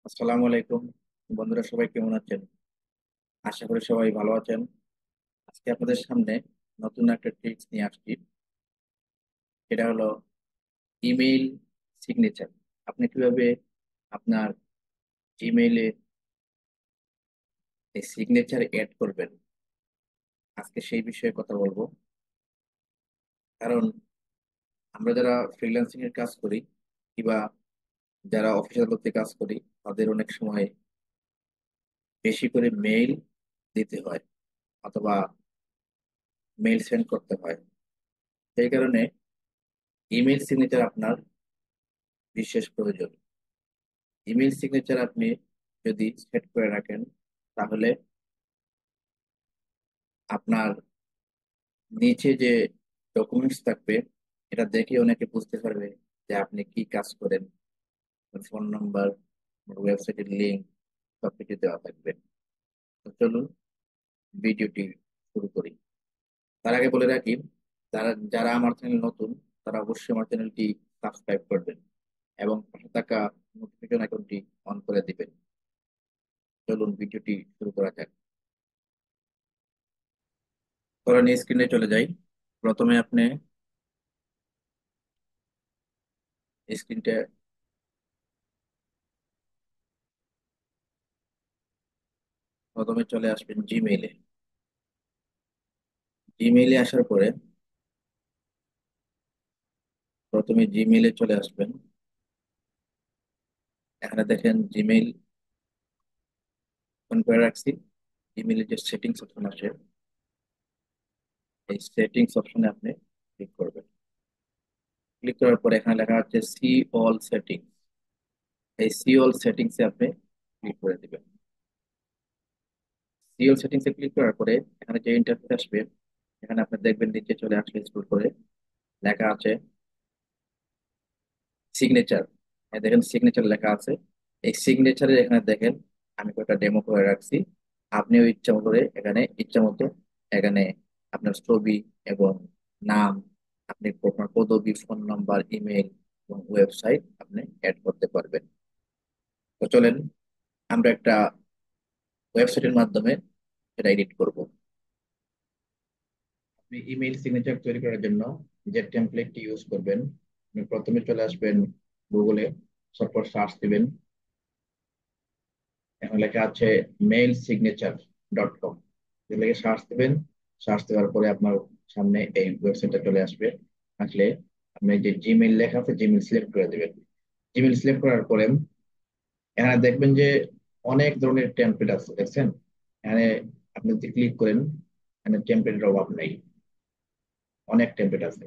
আসসালামু আলাইকুম বন্ধুরা, সবাই কেমন আছেন? আশা করি সবাই ভালো আছেন। আজকে আপনাদের সামনে নতুন একটা ট্রিক্স নিয়ে আসছি। সেটা হলো ইমেইল সিগনেচার। আপনি কিভাবে আপনার জিমেইলে এই সিগনেচার এড করবেন, আজকে সেই বিষয়ে কথা বলবো। কারণ আমরা যারা ফ্রিল্যান্সিং এর কাজ করি কিংবা যারা অফিস আদালতে কাজ করি, তাদের অনেক সময় বেশি করে মেইল দিতে হয় অথবা মেইল সেন্ড করতে হয়। সেই কারণে ইমেইল সিগনেচার আপনার বিশেষ প্রয়োজন। ইমেল সিগনেচার আপনি যদি সেট করে রাখেন, তাহলে আপনার নিচে যে ডকুমেন্টস থাকবে, এটা দেখে অনেকে বুঝতে পারবে যে আপনি কি কাজ করেন। ফোন নাম্বার, ওয়েবসাইটের লিঙ্ক সবকিছু দেওয়া থাকবে। তো চলুন ভিডিওটি শুরু করি। তার আগে বলে রাখি, যারা যারা আমার চ্যানেল নতুন, তারা অবশ্যই আমার চ্যানেলটি সাবস্ক্রাইব করবেন এবং পাশে থাকা নোটিফিকেশন আইকনটি অন করে দিবেন। চলুন ভিডিওটি শুরু করা যাক। ধরেন স্ক্রিনে চলে যাই। প্রথমে আপনি স্ক্রিনটা প্রথমে চলে আসবেন জিমেইলে। জিমেইলে আসার পরে প্রথমে জিমেইলে চলে আসবেন। এখানে দেখেন জিমেইল অন করে রাখছি। জিমেইলের যে সেটিংস অপশন আছে, এই সেটিংস অপশনে আপনি ক্লিক করবেন। ক্লিক করার পরে এখানে লেখা আছে সি অল সেটিংস। এই সি অল সেটিংস এ আপনি ক্লিক করে দিবেন। সি অল সেটিংস এ ক্লিক করার পরে এখানে যে ইন্টারফেস আসবে, এখানে আপনি দেখবেন নিচে চলে আসলে স্ক্রল করে লেখা আছে সিগনেচার। দেখেন সিগনেচার লেখা আছে। এই সিগনেচারের এখানে দেখেন আমি কয়েকটা ডেমো করে রাখছি। আপনিও ইচ্ছা করে এখানে ইচ্ছা মতো এখানে আপনার ছবি এবং নাম, আপনি আপনার পদবি, ফোন নাম্বার, ইমেল এবং ওয়েবসাইট আপনি অ্যাড করতে পারবেন। তো চলেন আমরা একটা ওয়েবসাইটের মাধ্যমে সেটা এডিট করব। আপনি ইমেল সিগনেচার তৈরি করার জন্য যে টেমপ্লেটটি ইউজ করবেন, আপনি প্রথমে চলে আসবেন গুগলে, তারপর সার্চ দিবেন। এখন লেখা আছে mailsignature.com। লিখে সার্চ দিবেন। সার্চ দেওয়ার পরে আপনার সামনে এই ওয়েবসাইটটা চলে আসবে। আসলে আপনি যে জিমেইল লেখা আছে, জিমেইল সিলেক্ট করে দিবেন। জিমেইল সিলেক্ট করার পরে এখানে দেখবেন যে অনেক ধরনের টেমপ্লেট আছে, দেখছেন? এখানে আপনি যদি ক্লিক করেন, এখানে টেমপ্লেটের অভাব নেই, অনেক টেমপ্লেট আছে।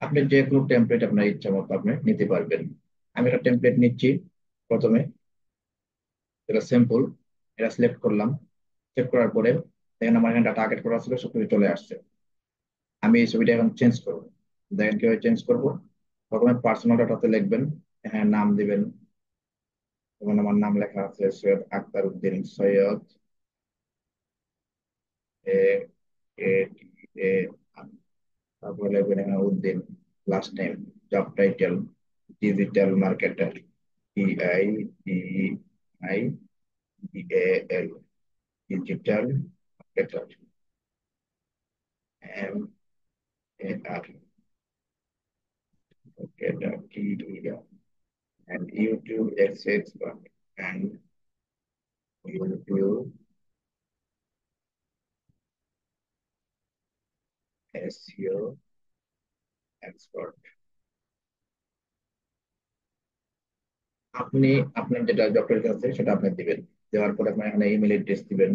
আপনি যে কোনো টেমপ্লেট আপনার ইচ্ছা মতো আপনি নিতে পারবেন। আমি একটা টেমপ্লেট নিচ্ছি। প্রথমে এটা সিম্পল, এটা সিলেক্ট করলাম। সিলেক্ট করার পরে দেখেন আমার এখানে ডাটা আপডেট করা ছিল, সবকিছু চলে আসছে। আমি এই ছবিটা এখন চেঞ্জ করবো। দেখেন কিভাবে চেঞ্জ করবো। প্রথমে পার্সোনাল ডাটাতে লিখবেন, হ্যাঁ নাম দিবেন। যেমন আমার নাম লেখা আছে সৈয়দ আক্তার উদ্দিন সৈয়দ, এ এ টি এ আর। তারপরে লিখবেন এখানে Uddin, last time, job title digital marketer, DIDEIDAL, digital marketer, MAR, marketer, TER, and YouTube expert, and YouTube SEO expert। আপনি আপনার যেটা ডক্টরেট আছে সেটা আপনি দিবেন। দেওয়ার পরে আপনি এখানে ইমেল অ্যাড্রেস দিবেন।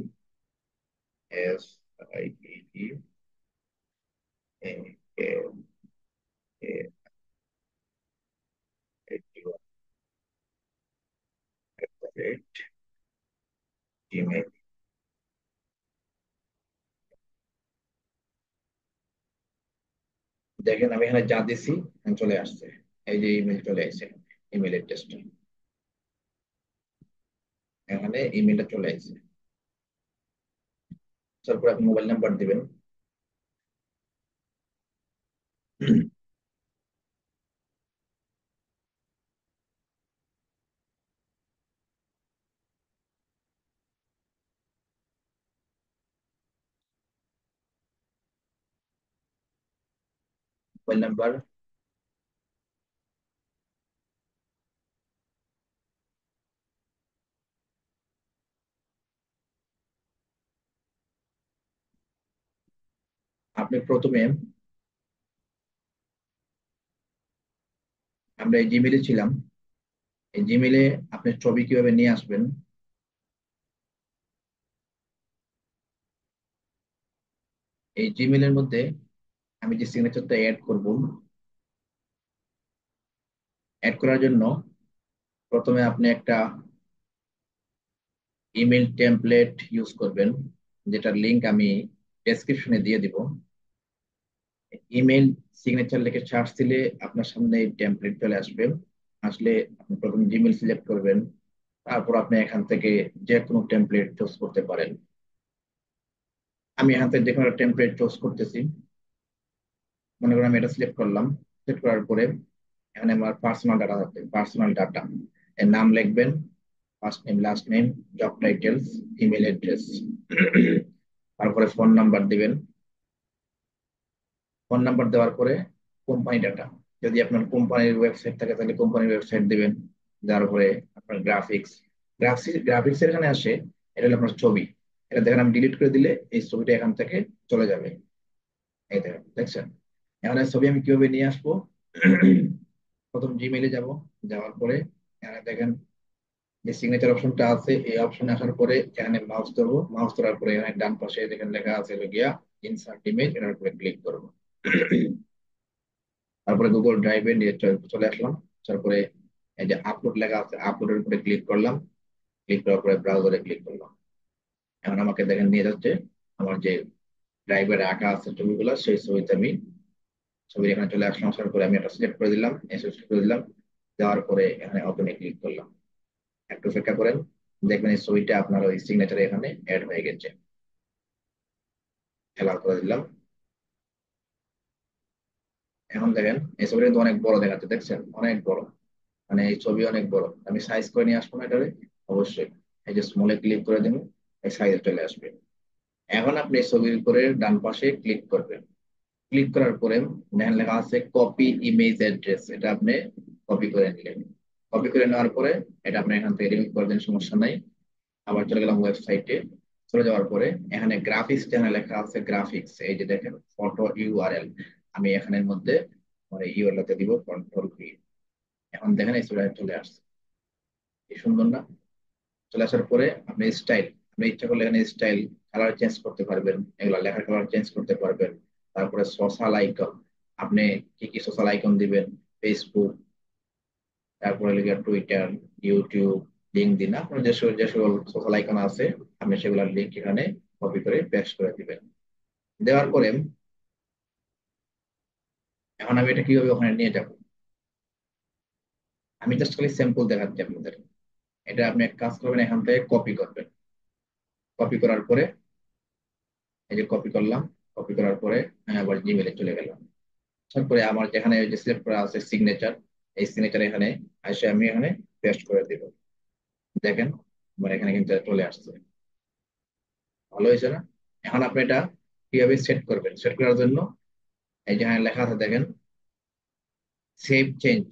জিমেল। দেখেন আমি এখানে যা দিছি চলে আসছে। এই যে ইমেল চলে আসছে, ইমেল অ্যাড্রেসটা এখানে ইমেলটা চলে আসছে। তারপর আপনি মোবাইল নাম্বার দিবেন। Mobile number. আপনি প্রথমে, আমরা এই জিমেলে ছিলাম, এই জিমেলে আপনি ছবি কিভাবে নিয়ে আসবেন। এই জিমেলের মধ্যে আমি যে সিগনেচারটা অ্যাড করব, অ্যাড করার জন্য প্রথমে আপনি একটা ইমেল টেমপ্লেট ইউজ করবেন, যেটার লিংক আমি ডেসক্রিপশনে দিয়ে দিব। ইমেল সিগনেচার লিখে সার্চ দিলে আপনার সামনে এই টেমপ্লেট চলে আসবে। আসলে আপনি প্রথম জিমেল সিলেক্ট করবেন, তারপর আপনি এখান থেকে যে কোনো টেমপ্লেট চুজ করতে পারেন। আমি এখান থেকে যে কোনো টেমপ্লেট চুজ করতেছি। মনে করেন আমি এটা সিলেক্ট করলাম। সিলেক্ট করার পরে এখানে আমার পার্সোনাল ডাটা থাকবে, পার্সোনাল ডাটা এর নাম লিখবেন, first name last name, job titles, email address, তারপরে ফোন নাম্বার দিবেন। ফোন নাম্বার দেওয়ার পরে কোম্পানি ডাটা, যদি আপনার কোম্পানির ওয়েবসাইট থাকে তাহলে কোম্পানির ওয়েবসাইট দিবেন। যার উপরে আপনার গ্রাফিক্স, গ্রাফিক্স এর এখানে আসে, এটা হলো আপনার ছবি। এটা দেখেন আমি ডিলিট করে দিলে এই ছবিটা এখান থেকে চলে যাবে। এই দেখেন, দেখছেন? এখন এই ছবি আমি কিভাবে নিয়ে আসবো? প্রথম জিমেইলে যাব, যাওয়ার পরে এখানে দেখেন যে সিগনেচার অপশনটা আছে, এই অপশনে আসার পরে এখানে মাউস ধরবো, মাউস ধরার পরে এখানে ডান পাশে দেখেন লেখা আছে হলো গিয়া ইনসার্ট ইমেজ, এটার উপরে ক্লিক করবো। তারপরে গুগল ড্রাইভে নিয়ে চলে আসলাম। তারপরে এই যে আপলোড লেখা আছে, আপলোডের উপরে ক্লিক করলাম। ক্লিক করার পরে ব্রাউজারে ক্লিক করলাম। এখন আমাকে দেখেন নিয়ে যাচ্ছে আমার যে ড্রাইভে রাখা আছে ছবিগুলো, সেই ছবিতে আমি ছবি এখানে চলে আসলাম। আসার পরে আমি এটা সিলেক্ট করে দিলাম, সিলেক্ট করে দিলাম। দেওয়ার পরে এখানে ওপেনে ক্লিক করলাম। একটু অপেক্ষা করেন, দেখবেন এই ছবিটা আপনার ওই সিগনেচারে এখানে অ্যাড হয়ে গেছে। অ্যালাউ করে দিলাম। এখন দেখেন এই ছবিটা কিন্তু অনেক বড় দেখাচ্ছে, দেখছেন? অনেক বড়, মানে এই ছবি অনেক বড়। আমি সাইজ করে নিয়ে আসবো না এটারে, অবশ্যই এই যে স্মলে ক্লিক করে দিন, এই সাইজে চলে আসবে। এখন আপনি এই ছবির উপরে ডান পাশে ক্লিক করবেন। ক্লিক করার পরে দেখেন লেখা আছে কপি ইমেজ অ্যাড্রেস, এটা আপনি কপি করে নিলেন। কপি করে নেওয়ার পরে এটা আপনি এখান থেকে রিমুভ করে দেন, সমস্যা নাই। আবার চলে গেলাম ওয়েবসাইটে। চলে যাওয়ার পরে এখানে গ্রাফিক্স যেখানে লেখা আছে গ্রাফিক্স, এই যে দেখেন ফটো ইউআরএল, আমি এখানের মধ্যে মানে ইউআরএল দিব কন্ট্রোল ভি। এখন দেখেন এই ছবিটা চলে আসছে, কি সুন্দর না? চলে আসার পরে আপনি স্টাইল, আপনি ইচ্ছা করলে এখানে স্টাইল কালার চেঞ্জ করতে পারবেন, এগুলা লেখার কালার চেঞ্জ করতে পারবেন। তারপরে সোশ্যাল আইকন, আপনি কি কি সোশ্যাল আইকন দিবেন, ফেসবুক, তারপরে লিখে টুইটার, ইউটিউব, লিঙ্কডইন, আপনার যে সকল সোশ্যাল আইকন আছে আপনি সেগুলোর লিঙ্ক এখানে কপি করে পেস্ট করে দিবেন। দেওয়ার পরে এখন আমি এটা কিভাবে ওখানে নিয়ে যাব, আমি জাস্ট খালি স্যাম্পল দেখাচ্ছি আপনাদের। এটা আপনি এক কাজ করবেন, এখান থেকে কপি করবেন। কপি করার পরে এই যে কপি করলাম, কপি করার পরে আমি আবার জিমেলে চলে গেলাম। তারপরে আমার যেখানে ওই যে সিলেক্ট করা আছে সিগনেচার, এই সিগনেচার এখানে এসে আমি এখানে পেস্ট করে দিব। দেখেন আমার এখানে কিন্তু চলে আসছে, ভালো হয়েছে না? এখন আপনি এটা কিভাবে সেট করবেন? সেট করার জন্য এই যে এখানে লেখা আছে দেখেন সেভ চেঞ্জ।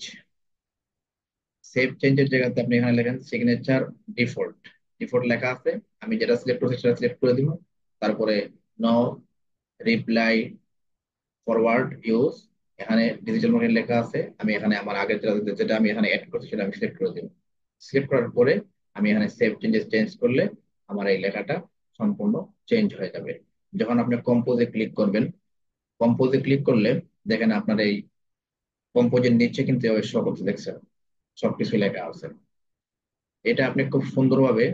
সেভ চেঞ্জের জায়গাতে আপনি এখানে লেখেন সিগনেচার ডিফল্ট। ডিফল্ট লেখা আছে, আমি যেটা সিলেক্ট করছি সেটা সিলেক্ট করে দিব। তারপরে নো রিপ্লাই ফরওয়ার্ড ইউজ, এখানে ডিজিটাল মার্কেট লেখা আছে, আমি এখানে আমার আগের যেটা যেটা আমি এখানে অ্যাড করছি সেটা আমি সিলেক্ট করে দিব। সিলেক্ট করার পরে আমি এখানে সেভ চেঞ্জেস চেঞ্জ করলে আমার এই লেখাটা সম্পূর্ণ চেঞ্জ হয়ে যাবে। যখন আপনি কম্পোজে ক্লিক করবেন, কম্পোজে ক্লিক করলে দেখেন আপনার এই কম্পোজের নিচে কিন্তু সব কিছু দেখছেন, সবকিছু লেখা আছে। এটা আপনি খুব সুন্দরভাবে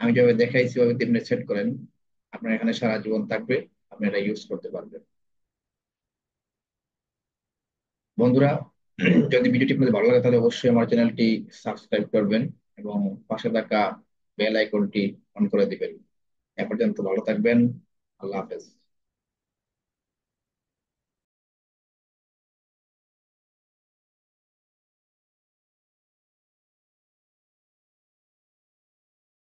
আমি যেভাবে দেখাইছি ওইভাবে আপনি সেট করেন, আপনার এখানে সারা জীবন থাকবে, আপনি এটা ইউজ করতে পারবেন। বন্ধুরা, যদি ভিডিওটি আপনাদের ভালো লাগে তাহলে অবশ্যই আমার চ্যানেলটি সাবস্ক্রাইব করবেন এবং পাশে থাকা বেল আইকনটি অন করে দিবেন। এ পর্যন্ত ভালো থাকবেন। আল্লাহ হাফেজ।